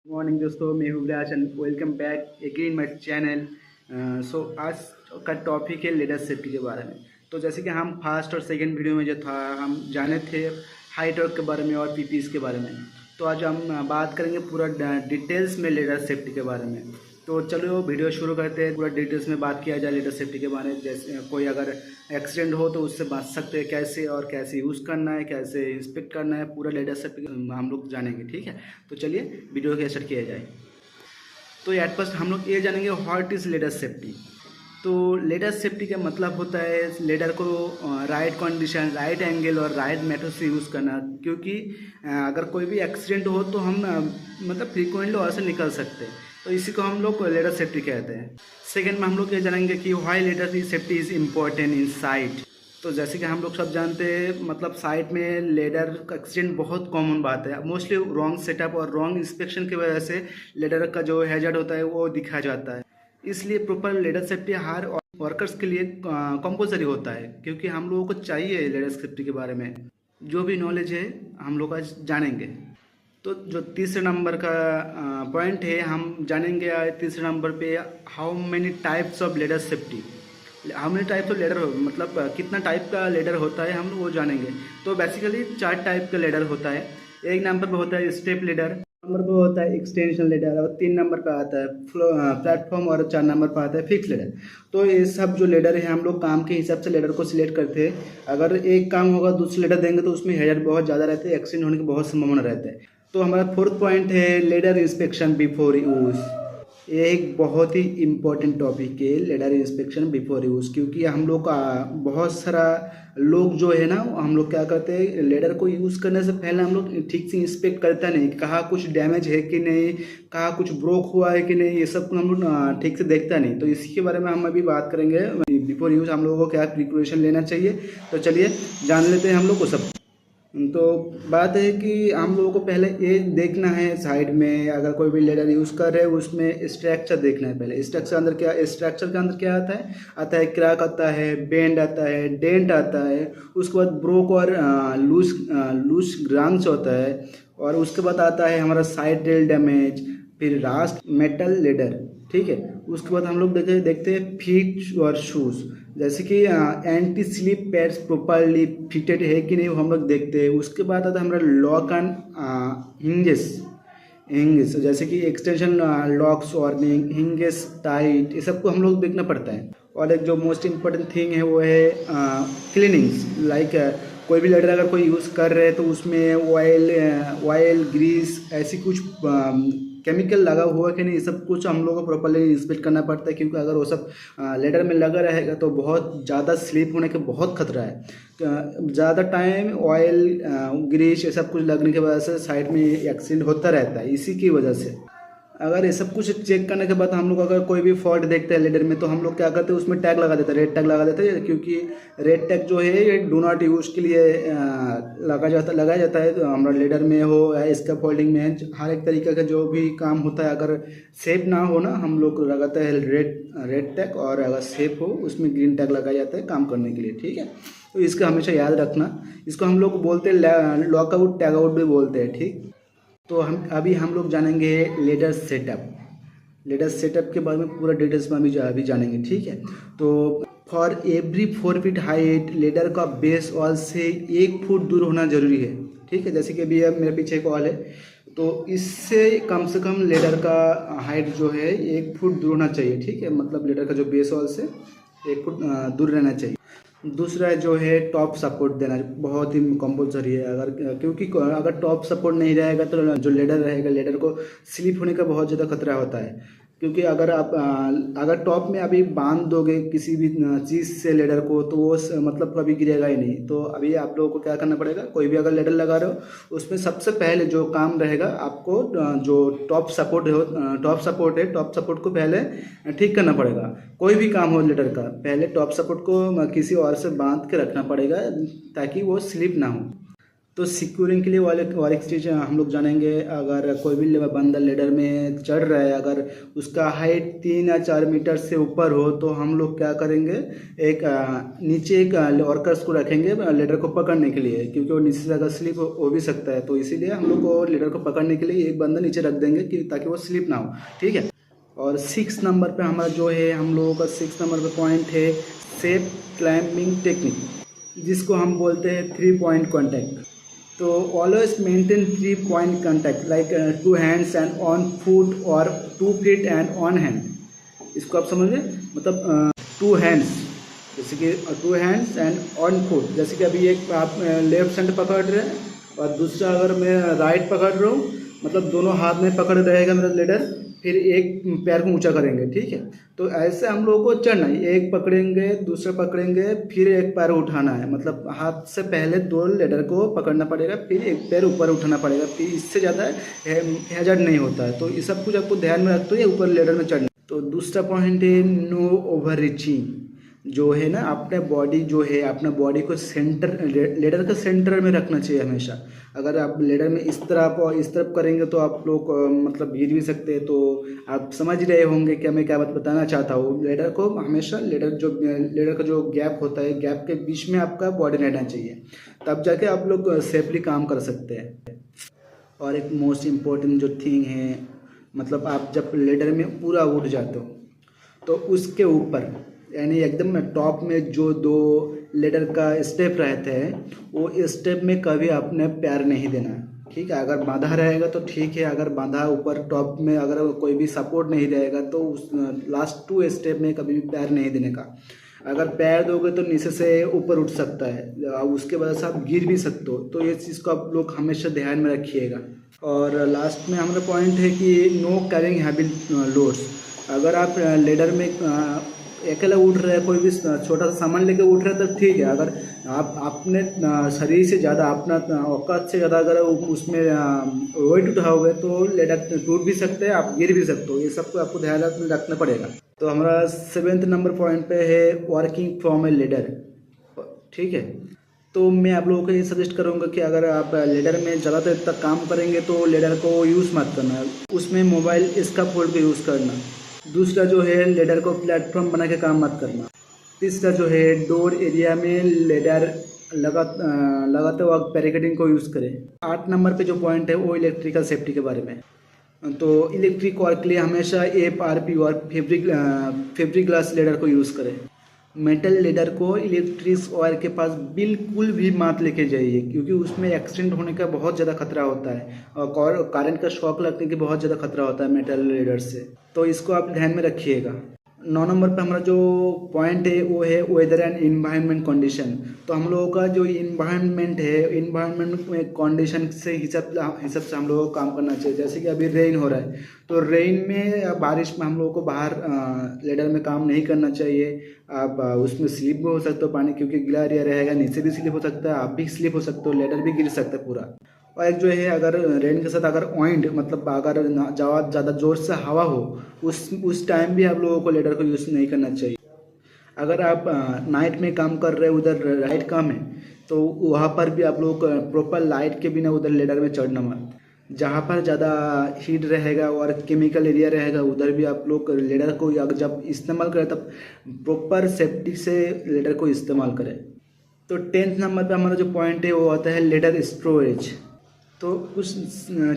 Morning दोस्तों, मैं हूँ Viraj and welcome back again my channel. So आज का टॉपिक है लेटेस्ट सेफ्टी के बारे में। तो जैसे कि हम फर्स्ट और सेकंड वीडियो में जो था हम जाने थे हाइट वर्क के बारे में और पीपीएस के बारे में। तो आज हम बात करेंगे पूरा डिटेल्स में लेटेस्ट सेफ्टी के बारे में। तो चलो वीडियो शुरू करते हैं, पूरा डिटेल्स में बात किया जाए लेटेस्ट सेफ्टी के बारे में। जैसे कोई अगर एक्सीडेंट हो तो उससे बच सकते हैं कैसे, और कैसे यूज़ करना है, कैसे इंस्पेक्ट करना है, पूरा लेटेस्ट सेफ्टी हम लोग जानेंगे। ठीक है, तो चलिए वीडियो को स्टार्ट किया जाए। तो एट फर्स्ट हम लोग ये जानेंगे व्हाट इज़ लेटेस्ट सेफ्टी। तो लेटेस्ट सेफ्टी का मतलब होता है लेडर को राइट कंडीशन, राइट एंगल और राइट मेथड से यूज़ करना। क्योंकि अगर कोई भी एक्सीडेंट हो तो हम मतलब फ्रीक्वेंटली वहाँ से निकल सकते हैं। तो इसी को हम लोग लेटेस्ट सेफ्टी कहते हैं। सेकेंड में हम लोग ये जानेंगे कि why latest safety is important in site. तो जैसे कि हम लोग सब जानते हैं मतलब साइट में लेडर का एक्सीडेंट बहुत कॉमन बात है। मोस्टली रॉन्ग सेटअप और रॉन्ग इंस्पेक्शन की वजह से लेडर का जो हैजर्ड होता है वो दिखा जाता है। इसलिए प्रॉपर लेडर सेफ्टी हर वर्कर्स के लिए कंपलसरी होता है, क्योंकि हम लोगों को चाहिए लेडर सेफ्टी के बारे में जो भी नॉलेज है हम लोग आज जानेंगे। तो जो तीसरे नंबर का पॉइंट है हम जानेंगे तीसरे नंबर पे how many types of ladder safety. How many types of ladder मतलब कितना टाइप का लेडर होता है हम वो जानेंगे। तो बेसिकली 4 टाइप का लेडर होता है। एक नंबर पे होता है स्टेप लेडर, नंबर पे होता है एक्सटेंशन लेडर, और 3 नंबर पे आता है प्लेटफॉर्म, और 4 नंबर पे आता है फिक्स लेडर। तो ये सब जो लेडर है हम लोग काम के हिसाब से लेडर को सिलेक्ट करते हैं। अगर एक काम होगा दूसरे लेडर देंगे तो उसमें हैजर्ड बहुत ज़्यादा रहते हैं, एक्सीडेंट होने की बहुत संभावना रहता है। तो हमारा फोर्थ पॉइंट है लेडर इंस्पेक्शन बिफोर यूज़। ये एक बहुत ही इम्पोर्टेंट टॉपिक है लेडर इंस्पेक्शन बिफोर यूज़। क्योंकि हम लोग का बहुत सारा लोग जो है ना हम लोग क्या करते हैं लेडर को यूज़ करने से पहले हम लोग ठीक से इंस्पेक्ट करता नहीं, कहाँ कुछ डैमेज है कि नहीं, कहाँ कुछ ब्रोक हुआ है कि नहीं, ये सब हम लोग ठीक से देखता नहीं। तो इसी के बारे में हम अभी बात करेंगे बिफोर यूज़ हम लोगों को क्या प्रिपरेशन लेना चाहिए। तो चलिए जान लेते हैं हम लोग को सब। तो बात है कि हम लोगों को पहले ये देखना है साइड में अगर कोई भी लेडर यूज़ कर रहे हैं उसमें स्ट्रक्चर देखना है। पहले स्ट्रक्चर के अंदर क्या आता है क्रैक आता है, बेंड आता है, डेंट आता है, उसके बाद ब्रोक और लूज ग्रांच होता है, और उसके बाद आता है हमारा साइड रेल डैमेज, फिर रास्ट मेटल लेडर। ठीक है, उसके बाद हम लोग देखते हैं फीट और शूज़, जैसे कि anti slip pads properly fitted है कि नहीं वो हम लोग देखते हैं। उसके बाद आता है हमारा लॉक एंड हिंजेस हिंजेस, जैसे कि extension locks, warning, hinges tight, ये सबको हम लोग देखना पड़ता है। और एक जो मोस्ट इम्पोर्टेंट थिंग है वो है क्लीनिंग्स। लाइक कोई भी लेडर अगर कोई यूज़ कर रहे हैं तो उसमें ऑयल ग्रीस ऐसी कुछ केमिकल लगा हुआ कि नहीं, ये सब कुछ हम लोग को प्रॉपरली इंस्पेक्ट करना पड़ता है। क्योंकि अगर वो सब लेडर में लगा रहेगा तो बहुत ज़्यादा स्लिप होने का बहुत खतरा है। ज़्यादा टाइम ऑयल ग्रीस ये सब कुछ लगने की वजह से साइड में एक्सीडेंट होता रहता है। इसी की वजह से अगर ये सब कुछ चेक करने के बाद हम लोग अगर कोई भी फॉल्ट देखते हैं लेडर में तो हम लोग क्या करते हैं उसमें टैग लगा देते हैं, रेड टैग लगा देते हैं। क्योंकि रेड टैग जो है ये डू नॉट यूज़ के लिए लगाया जाता है। तो हमारा लेडर में हो या इसका फोल्डिंग में हर एक तरीके का जो भी काम होता है अगर सेफ ना हो ना हम लोग लगाते हैं रेड टैग, और अगर सेफ हो उसमें ग्रीन टैग लगाया जाता है काम करने के लिए। ठीक है, तो इसका हमेशा याद रखना। इसको हम लोग बोलते हैं लॉकआउट टैग आउट भी बोलते हैं। ठीक, तो हम लोग जानेंगे लेडर सेटअप के बारे में पूरा डिटेल्स में अभी जानेंगे। ठीक है, तो for every 4 feet height ladder का बेस वॉल से 1 फुट दूर होना जरूरी है। ठीक है, जैसे कि अभी मेरे पीछे एक वॉल है तो इससे कम से कम लेडर का हाइट जो है 1 फुट दूर होना चाहिए। ठीक है, मतलब लेडर का जो बेस वॉल से 1 फुट दूर रहना चाहिए। दूसरा जो है टॉप सपोर्ट देना बहुत ही कंपलसरी है। क्योंकि अगर टॉप सपोर्ट नहीं रहेगा तो जो लेडर रहेगा लेडर को स्लिप होने का बहुत ज़्यादा खतरा होता है। क्योंकि अगर टॉप में अभी बांध दोगे किसी भी चीज़ से लेडर को तो वो मतलब कभी गिरेगा ही नहीं। तो अभी आप लोगों को क्या करना पड़ेगा, कोई भी अगर लेडर लगा रहे हो उसमें सबसे पहले जो काम रहेगा आपको जो टॉप सपोर्ट को पहले ठीक करना पड़ेगा। कोई भी काम हो लेडर का पहले टॉप सपोर्ट को किसी और से बांध के रखना पड़ेगा ताकि वो स्लिप ना हो। तो सिक्योरिंग के लिए वाले और एक चीज़ हम लोग जानेंगे। अगर कोई भी बंदा लेडर में चढ़ रहा है, अगर उसका हाइट 3 या 4 मीटर से ऊपर हो, तो हम लोग क्या करेंगे, एक नीचे एक वर्कर्स को रखेंगे लेडर को पकड़ने के लिए, क्योंकि वो नीचे से अगर स्लिप हो भी सकता है। तो इसीलिए हम लोग को लेडर को पकड़ने के लिए एक बंदा नीचे रख देंगे कि ताकि वो स्लिप ना हो, ठीक है। और 6 नंबर पे हमारा जो है, हम लोगों का 6 नंबर पे पॉइंट है सेफ क्लाइंबिंग टेक्निक, जिसको हम बोलते हैं 3 पॉइंट कॉन्टैक्ट। तो always maintain 3 point contact like 2 hands and on foot और 2 फीट एंड ऑन हैंड। इसको आप समझिए, मतलब 2 हैंड्स, जैसे कि 2 हैंड्स एंड ऑन फुट। जैसे कि अभी एक आप लेफ्ट हैंड पकड़ रहे हैं और दूसरा अगर मैं राइट पकड़ रहा हूँ, मतलब दोनों हाथ में पकड़ रहेगा मेरा लेडर, फिर एक पैर को ऊंचा करेंगे, ठीक है। तो ऐसे हम लोगों को चढ़ना है, एक पकड़ेंगे, दूसरा पकड़ेंगे, फिर एक पैर उठाना है। मतलब हाथ से पहले 2 लेडर को पकड़ना पड़ेगा, फिर एक पैर ऊपर उठाना पड़ेगा, फिर इससे ज़्यादा हैजर्ड नहीं होता है। तो ये सब कुछ आपको ध्यान में रखते हुए ऊपर लेडर में चढ़ना। तो दूसरा पॉइंट है नो ओवर रीचिंग। जो है ना, अपने बॉडी जो है, अपना बॉडी को सेंटर, लेडर के सेंटर में रखना चाहिए हमेशा। अगर आप लेडर में इस तरफ और इस तरफ करेंगे तो आप लोग मतलब गिर भी सकते हैं। तो आप समझ रहे होंगे कि मैं क्या बात बताना चाहता हूँ। लेडर को हमेशा लेडर का जो गैप होता है, गैप के बीच में आपका बॉडी रहना चाहिए, तब जाके आप लोग सेफली काम कर सकते हैं। और एक मोस्ट इम्पोर्टेंट जो थिंग है, मतलब आप जब लेडर में पूरा उठ जाते हो, तो उसके ऊपर यानी एकदम टॉप में जो 2 लेडर का स्टेप रहते हैं, वो स्टेप में कभी आपने पैर नहीं देना, ठीक है। अगर बांधा रहेगा तो ठीक है, अगर बांधा ऊपर टॉप में अगर कोई भी सपोर्ट नहीं रहेगा तो उस लास्ट 2 स्टेप में कभी भी पैर नहीं देने का। अगर पैर दोगे तो नीचे से ऊपर उठ सकता है, उसके वजह से आप गिर भी सकते हो। तो ये चीज़ को आप लोग हमेशा ध्यान में रखिएगा। और लास्ट में हमारा पॉइंट है कि नो कैरिंग हैवी लोड्स। अगर आप लेडर में अकेला उठ रहे हैं, कोई भी छोटा सा सामान लेके उठ रहे हैं तो ठीक है। अगर आप अपने शरीर से ज़्यादा, अपना औकात से ज़्यादा अगर उसमें वेट उठाओगे तो लेडर टूट भी सकते हैं, आप गिर भी सकते हो। ये सबको आपको ध्यान रखना पड़ेगा। तो हमारा 7th नंबर पॉइंट पे है वर्किंग फ्रॉम ए लेडर, ठीक है। तो मैं आप लोगों को ये सजेस्ट करूँगा कि अगर आप लेडर में ज़्यादा देर तक काम करेंगे तो लेडर को यूज़ मत करना, उसमें मोबाइल इसका फोल्ड का यूज़ करना। दूसरा जो है, लेडर को प्लेटफॉर्म बना के काम मत करना। तीसरा जो है, डोर एरिया में लेडर लगाते वक्त बैरिकेडिंग को यूज़ करें। 8 नंबर पे जो पॉइंट है वो इलेक्ट्रिकल सेफ्टी के बारे में। तो इलेक्ट्रिक वर्क के लिए हमेशा FRP और फैब्रिक ग्लास लेडर को यूज़ करें। मेटल लेडर को इलेक्ट्रिक वायर के पास बिल्कुल भी मत लेके जाइए, क्योंकि उसमें एक्सीडेंट होने का बहुत ज़्यादा खतरा होता है और करंट का शॉक लगने की बहुत ज़्यादा खतरा होता है मेटल लेडर से। तो इसको आप ध्यान में रखिएगा। 9 नंबर पे हमारा जो पॉइंट है वो है वेदर एंड इन्वायरमेंट कंडीशन। तो हम लोगों का जो इन्वायरमेंट है, इन्वायरमेंट में कंडीशन से हिसाब से हम लोगों को काम करना चाहिए। जैसे कि अभी रेन हो रहा है, तो रेन में या बारिश में हम लोगों को बाहर लेडर में काम नहीं करना चाहिए। आप उसमें स्लिप भी हो सकते हो पानी, क्योंकि गीला एरिया रहेगा, नीचे भी स्लिप हो सकता है, आप भी स्लिप हो सकते हो, लेडर भी गिर सकता है पूरा। और एक जो है, अगर रेन के साथ अगर ऑइंड, मतलब अगर ज़्यादा ज़ोर से हवा हो, उस टाइम भी आप लोगों को लेडर को यूज़ नहीं करना चाहिए। अगर आप नाइट में काम कर रहे हो, उधर लाइट कम है, तो वहाँ पर भी आप लोग प्रॉपर लाइट के बिना उधर लेडर में चढ़ना मत। जहाँ पर ज़्यादा हीट रहेगा और केमिकल एरिया रहेगा, उधर भी आप लोग लेडर को जब इस्तेमाल करें तब प्रॉपर सेफ्टी से लेडर को इस्तेमाल करें। तो 10th नंबर पे हमारा जो पॉइंट है वो आता है लेडर स्टोरेज। तो कुछ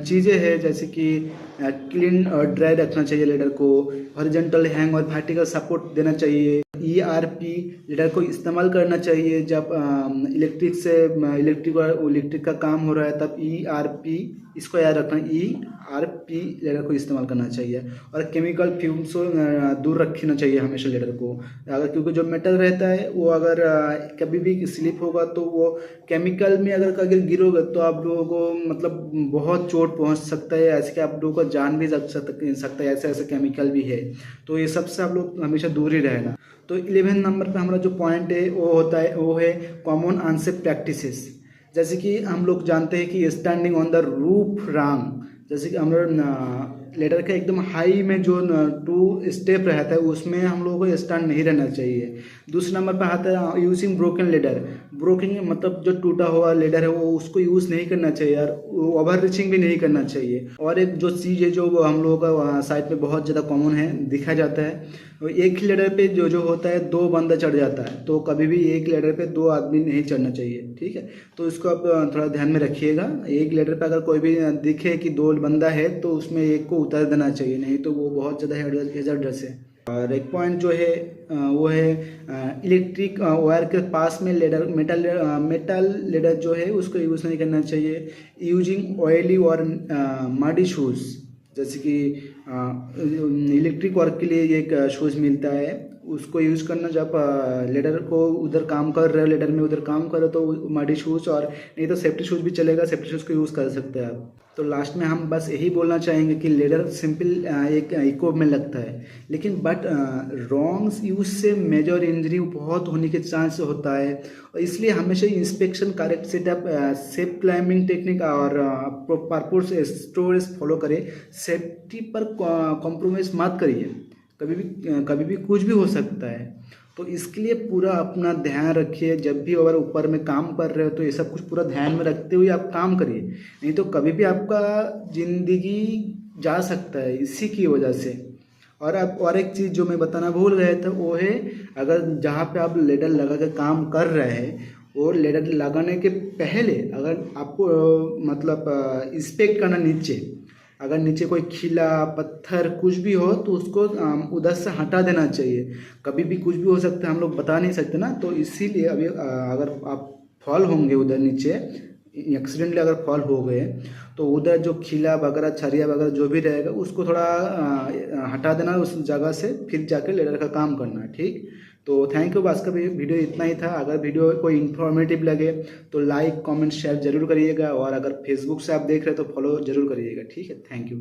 चीज़ें हैं जैसे कि क्लीन और ड्राई रखना चाहिए लेडर को, हॉरिजॉन्टल हैंग और वर्टिकल सपोर्ट देना चाहिए। ERP लेडर को इस्तेमाल करना चाहिए जब इलेक्ट्रिक का काम हो रहा है, तब ERP इसको याद रखना, ERP लेडर को इस्तेमाल करना चाहिए। और केमिकल फ्यूम्स को दूर रखना चाहिए हमेशा लेडर को। अगर क्योंकि जो मेटल रहता है वो अगर कभी भी स्लिप होगा तो वो केमिकल में अगर गिरोगे तो आप लोगों को मतलब बहुत चोट पहुंच सकता है, ऐसे कि आप लोगों को जान भी सकता है, ऐसे केमिकल भी है। तो ये सबसे आप लोग हमेशा दूर ही रहना। तो 11 नंबर पे हमारा जो पॉइंट है वो है कॉमन अनसेफ प्रैक्टिसेस। जैसे कि हम लोग जानते हैं कि standing on the roof wrong, जैसे कि हम लोग लेडर का एकदम हाई में जो 2 स्टेप रहता है उसमें हम लोगों को स्टैंड नहीं रहना चाहिए। दूसरे नंबर पर आता है यूजिंग ब्रोकन लेडर। ब्रोकन मतलब जो टूटा हुआ लेडर है वो उसको यूज़ नहीं करना चाहिए यार, ओवर रीचिंग भी नहीं करना चाहिए। और एक जो चीज़ है जो हम लोगों का साइड में बहुत ज़्यादा कॉमन है, दिखा जाता है, एक ही लेडर पे जो जो होता है 2 बंदा चढ़ जाता है, तो कभी भी एक लेडर पे 2 आदमी नहीं चढ़ना चाहिए, ठीक है। तो इसको आप थोड़ा ध्यान में रखिएगा। एक लेडर पे अगर कोई भी दिखे कि 2 बंदा है तो उसमें एक को उतार देना चाहिए, नहीं तो वो बहुत ज़्यादा हैजर्डस है। और एक पॉइंट जो है वो है इलेक्ट्रिक वायर के पास में लेडर मेटल लेडर जो है उसको यूज़ नहीं करना चाहिए। यूजिंग ऑयली और मडी शूज़, जैसे कि इलेक्ट्रिक वर्क के लिए एक शूज़ मिलता है, उसको यूज़ करना। जब लेडर को उधर काम कर रहे हो, लेडर में उधर काम कर रहे हो तो मडी शूज़, और नहीं तो सेफ्टी शूज़ भी चलेगा, सेफ्टी शूज़ को यूज़ कर सकते हैं आप। तो लास्ट में हम बस यही बोलना चाहेंगे कि लेडर सिंपल एक इको में लगता है, लेकिन बट रॉन्ग यूज से मेजर इंजरी बहुत होने के चांस होता है। और इसलिए हमेशा inspection, correct setup, safe climbing technique और प्रॉपर स्टोरेज फॉलो करें। सेफ्टी पर कॉम्प्रोमाइज़ मत करिए, कभी भी कुछ भी हो सकता है। तो इसके लिए पूरा अपना ध्यान रखिए। जब भी अगर ऊपर में काम कर रहे हो तो ये सब कुछ पूरा ध्यान में रखते हुए आप काम करिए, नहीं तो कभी भी आपका ज़िंदगी जा सकता है इसी की वजह से। और अब और एक चीज़ जो मैं बताना भूल गया था वो है, अगर जहाँ पे आप लेडर लगा के काम कर रहे हैं और लेडर लगाने के पहले अगर आपको मतलब इंस्पेक्ट करना नीचे, अगर नीचे कोई खिला पत्थर कुछ भी हो तो उसको उधर से हटा देना चाहिए। कभी भी कुछ भी हो सकता है, हम लोग बता नहीं सकते ना। तो इसीलिए अभी अगर आप फॉल होंगे उधर नीचे, एक्सीडेंटली अगर फॉल हो गए तो उधर जो खिला वगैरह छरिया वगैरह जो भी रहेगा उसको थोड़ा हटा देना उस जगह से, फिर जाकर लेडर का काम करना, ठीक। तो थैंक यू। आज का वीडियो इतना ही था। अगर वीडियो कोई इन्फॉर्मेटिव लगे तो लाइक कमेंट शेयर जरूर करिएगा, और अगर फेसबुक से आप देख रहे हैं तो फॉलो जरूर करिएगा, ठीक है। Thank you.